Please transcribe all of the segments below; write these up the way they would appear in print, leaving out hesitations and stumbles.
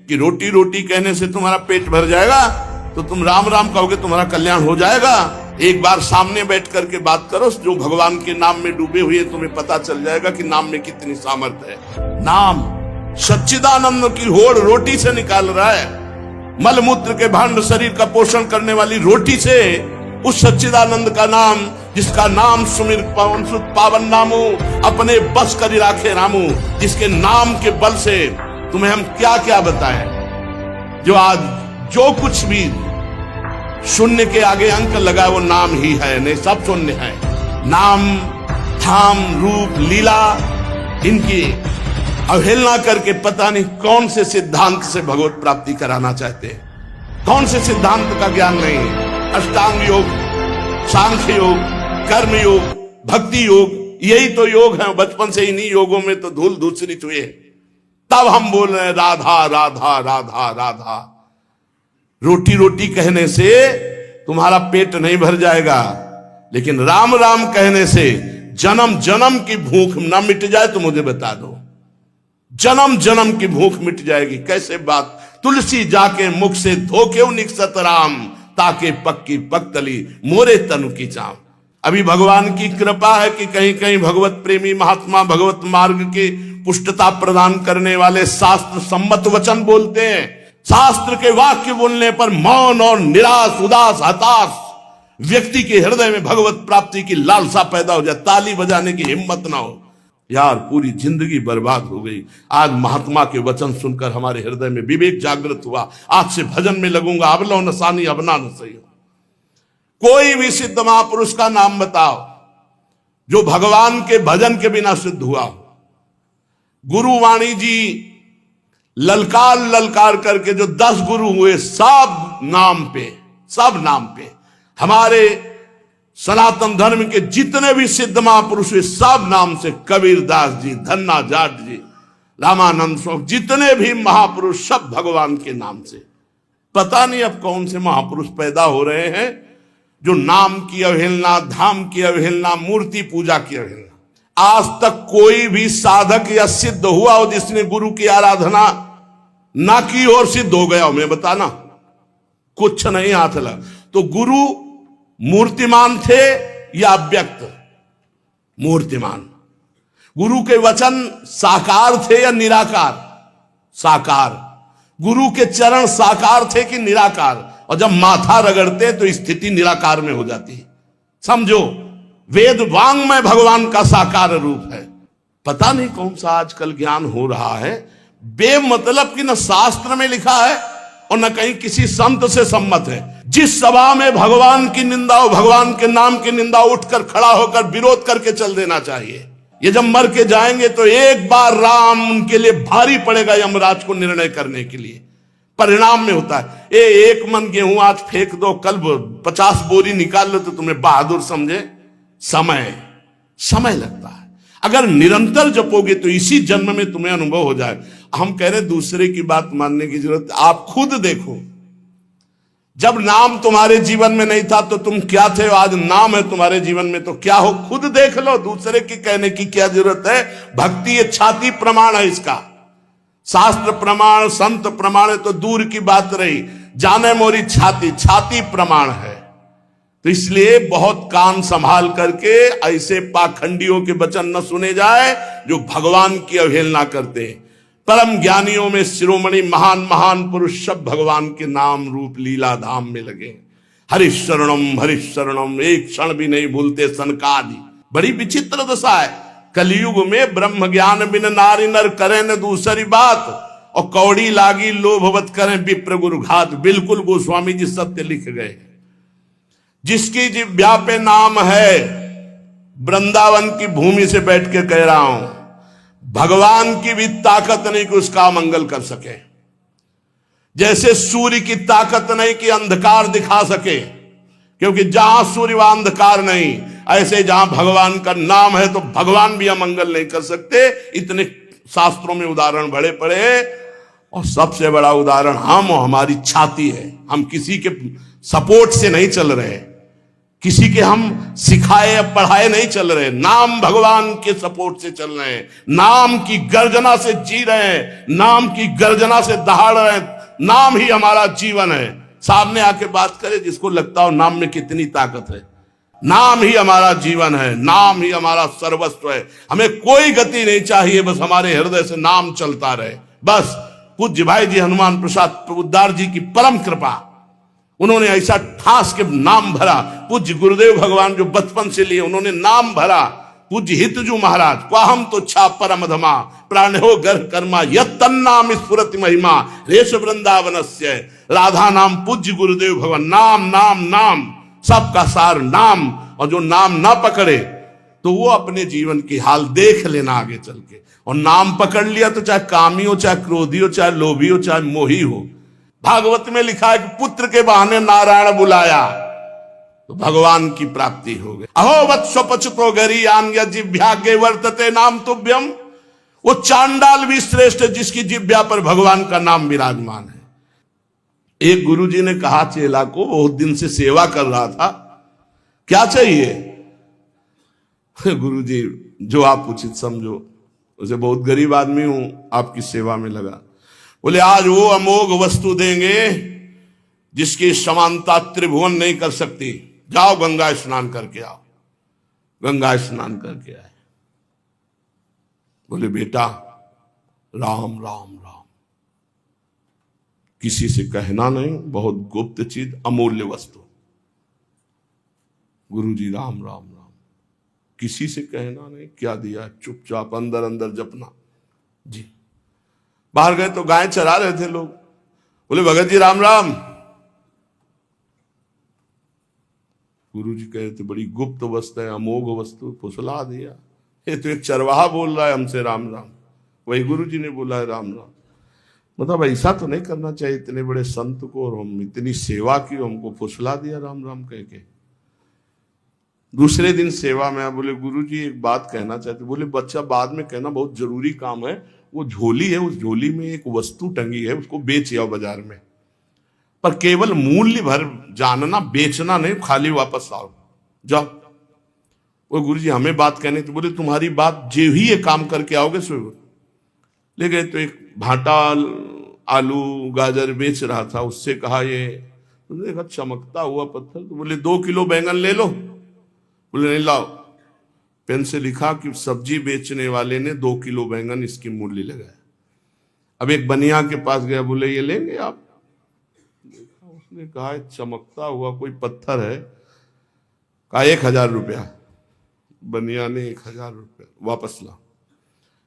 कि रोटी रोटी कहने से तुम्हारा पेट भर जाएगा, तो तुम राम राम कहोगे तुम्हारा कल्याण हो जाएगा। एक बार सामने बैठ करके बात करो, जो भगवान के नाम में डूबे हुए, तुम्हें पता चल जाएगा कि नाम में कितनी सामर्थ्य है। नाम सच्चिदानंद की होड़ रोटी से निकाल रहा है। मलमूत्र के भांड शरीर का पोषण करने वाली रोटी से उस सच्चिदानंद का नाम, जिसका नाम सुमिर पवन सुत पावन नामू, अपने बस कर राखे रामू, जिसके नाम के बल से तुम्हें हम क्या क्या बताएं। जो आज जो कुछ भी शून्य के आगे अंक लगा वो नाम ही है, नहीं सब शून्य है। नाम, धाम, रूप, लीला, इनकी अवहेलना करके पता नहीं कौन से सिद्धांत से भगवत प्राप्ति कराना चाहते हैं, कौन से सिद्धांत का ज्ञान नहीं। अष्टांग योग, सांख्य योग, कर्म योग, भक्ति योग, यही तो योग है। बचपन से इन्हीं योगों में तो धूल धूसरित हुए, तब हम बोल रहे हैं राधा राधा राधा राधा। रोटी रोटी कहने से तुम्हारा पेट नहीं भर जाएगा, लेकिन राम राम कहने से जन्म जन्म की भूख न मिट जाए तो मुझे बता दो। जन्म जन्म की भूख मिट जाएगी। कैसे बात, तुलसी जाके मुख से धोके निकसत राम, ताके पक्की पक्तली मोरे तनु की चाम। अभी भगवान की कृपा है कि कहीं कहीं भगवत प्रेमी महात्मा भगवत मार्ग की पुष्टता प्रदान करने वाले शास्त्र सम्मत वचन बोलते हैं। शास्त्र के वाक्य बोलने पर मौन और निराश, उदास, हताश व्यक्ति के हृदय में भगवत प्राप्ति की लालसा पैदा हो जाए, ताली बजाने की हिम्मत ना हो। यार पूरी जिंदगी बर्बाद हो गई। आज महात्मा के वचन सुनकर हमारे हृदय में विवेक जागृत हुआ। आज से भजन में लगूंगा, अब लो नसानी अबना न सही हो। कोई भी सिद्ध महापुरुष का नाम बताओ जो भगवान के भजन के बिना सिद्ध हुआ हो। गुरुवाणी जी ललकार ललकार करके जो 10 गुरु हुए, सब नाम पे हमारे सनातन धर्म के जितने भी सिद्ध महापुरुष हुए, सब नाम से। कबीरदास जी, धन्ना जाट जी, रामानंद स्वामी, जितने भी महापुरुष सब भगवान के नाम से। पता नहीं अब कौन से महापुरुष पैदा हो रहे हैं जो नाम की अवहेलना, धाम की अवहेलना, मूर्ति पूजा की अवहेलना। आज तक कोई भी साधक या सिद्ध हुआ हो जिसने गुरु की आराधना ना की और सिद्ध हो गया हो, मैं बताना कुछ नहीं हाथ लगा। तो गुरु मूर्तिमान थे या अव्यक्त? मूर्तिमान। गुरु के वचन साकार थे या निराकार? साकार। गुरु के चरण साकार थे कि निराकार? और जब माथा रगड़ते तो स्थिति निराकार में हो जाती। समझो, वेद वांग्मय भगवान का साकार रूप है। पता नहीं कौन सा आजकल ज्ञान हो रहा है, बेमतलब की न शास्त्र में लिखा है और न कहीं किसी संत से सम्मत है। जिस सभा में भगवान की निंदा हो, भगवान के नाम की निंदा, उठकर खड़ा होकर विरोध करके चल देना चाहिए। ये जब मर के जाएंगे तो एक बार राम उनके लिए भारी पड़ेगा यमराज को निर्णय करने के लिए। परिणाम में होता है, एक मन गेहूं आज फेंक दो, कल 50 बोरी निकाल लो तो तुम्हें बहादुर समझे। समय लगता है। अगर निरंतर जपोगे तो इसी जन्म में तुम्हें अनुभव हो जाए। हम कह रहे दूसरे की बात मानने की जरूरत, आप खुद देखो। जब नाम तुम्हारे जीवन में नहीं था तो तुम क्या थे, आज नाम है तुम्हारे जीवन में तो क्या हो, खुद देख लो। दूसरे की कहने की क्या जरूरत है। भक्ति ये छाती प्रमाण है इसका। शास्त्र प्रमाण, संत प्रमाण है तो दूर की बात रही, जाने मोरी छाती प्रमाण है। तो इसलिए बहुत कान संभाल करके ऐसे पाखंडियों के वचन न सुने जाए जो भगवान की अवहेलना करते हैं। परम ज्ञानियों में शिरोमणि महान महान पुरुष सब भगवान के नाम रूप लीला धाम में लगे। हरिशरणम, एक क्षण भी नहीं भूलते सनकादि। बड़ी विचित्र दशा है। कलयुग में ब्रह्म ज्ञान बिन नारी नर करें न दूसरी बात, और कौड़ी लागी लोभवत करें विप्र गुरु घात। बिल्कुल गोस्वामी जी सत्य लिख गए। जिसकी जिह्वा पे नाम है, वृंदावन की भूमि से बैठ के कह रहा हूं, भगवान की भी ताकत नहीं कि उसका मंगल कर सके। जैसे सूर्य की ताकत नहीं कि अंधकार दिखा सके, क्योंकि जहां सूर्य वहां अंधकार नहीं। ऐसे जहां भगवान का नाम है तो भगवान भी अमंगल नहीं कर सकते। इतने शास्त्रों में उदाहरण बड़े पड़े, और सबसे बड़ा उदाहरण हम और हमारी छाती है। हम किसी के सपोर्ट से नहीं चल रहे। किसी के हम सिखाए या पढ़ाए नहीं चल रहे, नाम भगवान के सपोर्ट से चल रहे हैं, नाम की गर्जना से जी रहे हैं, नाम की गर्जना से दहाड़ रहे हैं। नाम ही हमारा जीवन है। सामने आके बात करे जिसको लगता हो नाम में कितनी ताकत है। नाम ही हमारा जीवन है, नाम ही हमारा सर्वस्व है। हमें कोई गति नहीं चाहिए, बस हमारे हृदय से नाम चलता रहे। बस पूज्य भाई जी हनुमान प्रसाद प्रबुद्धार जी की परम कृपा, उन्होंने ऐसा ठास के नाम भरा। पूज्य गुरुदेव भगवान जो बचपन से लिए, उन्होंने नाम भरा। पूज्य हितजू महाराज, क्वाहम तो छा परमधमा प्राण हो गर्भ कर्मा यत तन्नाम स्फुरति महिमा रेश वृंदावनस्य। राधा नाम पूज्य गुरुदेव भगवान, नाम नाम नाम, सबका सार नाम। और जो नाम ना पकड़े तो वो अपने जीवन की हाल देख लेना आगे चल के। और नाम पकड़ लिया तो चाहे कामी हो, चाहे क्रोधी हो, चाहे लोभी हो, चाहे मोही हो। भागवत में लिखा है कि पुत्र के बहाने नारायण बुलाया तो भगवान की प्राप्ति हो गई। अहो वत्सपचुतो गरीयान जिह्वाग्रे वर्तते नाम तुभ्यम। वो चांडाल भी श्रेष्ठ जिसकी जिह्वा पर भगवान का नाम विराजमान है। एक गुरुजी ने कहा चेला को, बहुत दिन से सेवा कर रहा था, क्या चाहिए? गुरुजी जो आप उचित समझो। उसे बहुत गरीब आदमी हूं, आपकी सेवा में लगा। बोले आज वो अमोघ वस्तु देंगे जिसकी समानता त्रिभुवन नहीं कर सकती। जाओ गंगा स्नान करके आओ। गंगा स्नान करके आए। बोले बेटा राम राम राम, किसी से कहना नहीं, बहुत गुप्त चीज, अमूल्य वस्तु। गुरुजी राम राम राम, किसी से कहना नहीं। क्या दिया? चुपचाप अंदर अंदर जपना जी। बाहर गए तो गाय चरा रहे थे लोग। बोले भगत जी राम राम। गुरुजी कह रहे थे बड़ी गुप्त वस्तु है, अमोघ वस्तु, फुसला दिया। ये तो एक चरवाहा बोल रहा है हमसे राम राम। वही गुरुजी ने बोला है राम राम। मतलब ऐसा तो नहीं करना चाहिए इतने बड़े संत को, और हम इतनी सेवा की, हमको फुसला दिया राम राम कह के। दूसरे दिन सेवा में बोले गुरुजी एक बात कहना चाहते। बोले बच्चा बाद में कहना, बहुत जरूरी काम है। वो झोली है, उस झोली में एक वस्तु टंगी है, उसको बेच आओ बाजार में, पर केवल मूल्य भर जानना, बेचना नहीं, खाली वापस आओ, जाओ। वो गुरुजी हमें बात कहने तो बोले तुम्हारी बात जो ही ये काम करके आओगे सो। ले गए तो एक भाटा आलू गाजर बेच रहा था, उससे कहा ये, देखा चमकता हुआ पत्थर, तो बोले 2 किलो बैंगन ले लो। बोले नहीं लाओ। पेन से लिखा कि सब्जी बेचने वाले ने 2 किलो बैंगन इसकी मूल्य लगाया। अब एक बनिया के पास गया, बोले ये लेंगे आप? देखा, उसने कहा चमकता हुआ कोई पत्थर है। कहा 1000 रुपया। बनिया ने 1000 रुपया वापस ला।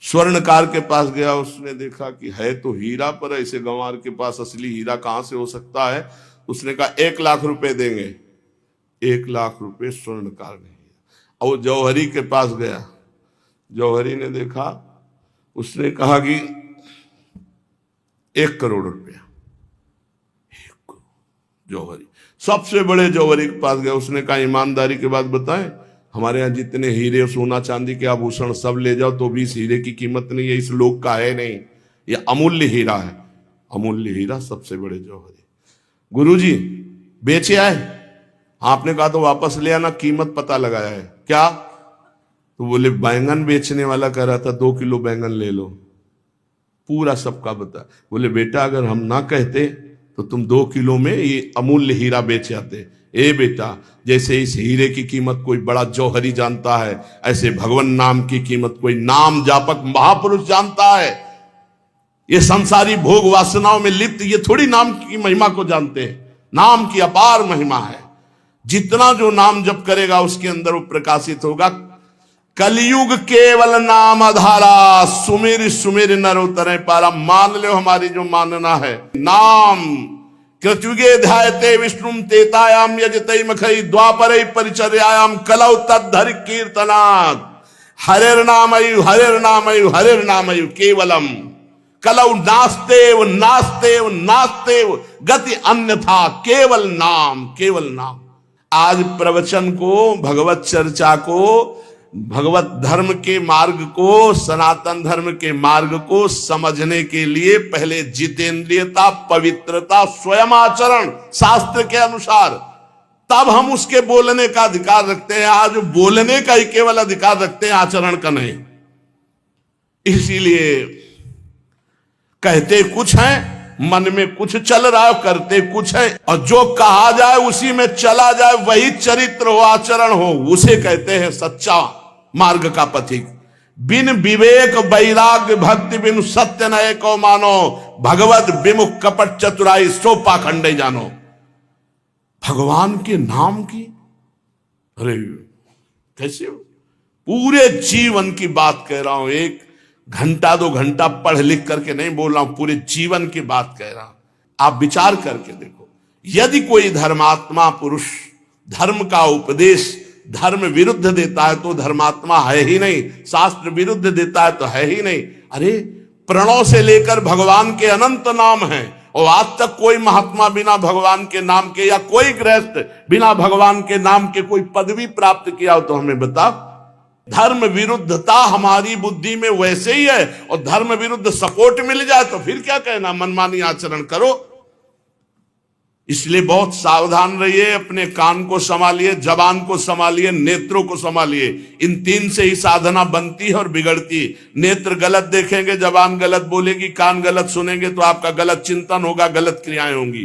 स्वर्णकार के पास गया, उसने देखा कि है तो हीरा, पर ऐसे गंवार के पास असली हीरा कहां से हो सकता है। उसने कहा 1 लाख रुपए देंगे। 1 लाख रुपए स्वर्णकार ने। और जौहरी के पास गया, जौहरी ने देखा, उसने कहा कि 1 करोड़ रुपया। जौहरी सबसे बड़े जौहरी के पास गया, उसने कहा ईमानदारी के बात बताएं, हमारे यहाँ जितने हीरे सोना चांदी के आभूषण सब ले जाओ तो भी इस हीरे की कीमत नहीं है, इस लोक का है नहीं, ये अमूल्य हीरा है। अमूल्य हीरा सबसे बड़े जौहरी। गुरुजी बेचे आए? आपने कहा तो वापस ले आना, कीमत पता लगाया है। क्या? तो बोले बैंगन बेचने वाला कह रहा था 2 किलो बैंगन ले लो, पूरा सबका बता। बोले बेटा अगर हम ना कहते तो तुम 2 किलो में ये अमूल्य हीरा बेच आते। ए बेटा, जैसे इस हीरे की कीमत कोई बड़ा जौहरी जानता है, ऐसे भगवान नाम की कीमत कोई नाम जापक महापुरुष जानता है। ये संसारी भोग वासनाओं में लिप्त ये थोड़ी नाम की महिमा को जानते हैं। नाम की अपार महिमा है। जितना जो नाम जप करेगा उसके अंदर वो प्रकाशित होगा। कलयुग केवल नाम आधारा, सुमिर सुमिर नर उतरे पारा। मान लो हमारी जो मानना है, नाम कृतयुगे ध्यायते विष्णुम तेतायाम यजते मखई द्वापरे परिचर्यायाम कलौ तद्धरि कीर्तनात्। हरेर नामयु हरेर नामयु हरेर नामयु केवलम कलौ नास्तेव नास्तेव नास्तेव गति अन्यथा केवल नाम, केवल नाम। आज प्रवचन को, भगवत चर्चा को, भगवत धर्म के मार्ग को, सनातन धर्म के मार्ग को समझने के लिए पहले जितेंद्रियता, पवित्रता, स्वयं आचरण शास्त्र के अनुसार, तब हम उसके बोलने का अधिकार रखते हैं। आज बोलने का ही केवल अधिकार रखते हैं, आचरण का नहीं। इसीलिए कहते कुछ है, मन में कुछ चल रहा है, करते कुछ है, और जो कहा जाए उसी में चला जाए, वही चरित्र हो, आचरण हो, उसे कहते हैं सच्चा मार्ग का पथिक। बिन विवेक वैराग्य भक्ति बिन सत्य नए को मानो, भगवत विमुख कपट चतुराई सो पाखंडे जानो। भगवान के नाम की, अरे कैसे हो, पूरे जीवन की बात कह रहा हूं, एक घंटा 2 घंटा पढ़ लिख करके नहीं बोल रहा हूं, पूरे जीवन की बात कह रहा हूं। आप विचार करके देखो, यदि कोई धर्मात्मा पुरुष धर्म का उपदेश धर्म विरुद्ध देता है तो धर्मात्मा है ही नहीं, शास्त्र विरुद्ध देता है तो है ही नहीं। अरे प्रणव से लेकर भगवान के अनंत नाम हैं, और आज तक कोई महात्मा बिना भगवान के नाम के, या कोई गृहस्थ बिना भगवान के नाम के कोई पदवी प्राप्त किया हो तो हमें बता। धर्म विरुद्धता हमारी बुद्धि में वैसे ही है, और धर्म विरुद्ध सपोर्ट मिल जाए तो फिर क्या कहना, मनमानी आचरण करो। इसलिए बहुत सावधान रहिए, अपने कान को संभालिए, जबान को संभालिए, नेत्रों को संभालिए। इन 3 से ही साधना बनती है और बिगड़ती। नेत्र गलत देखेंगे, जबान गलत बोलेगी, कान गलत सुनेंगे तो आपका गलत चिंतन होगा, गलत क्रियाएं होंगी।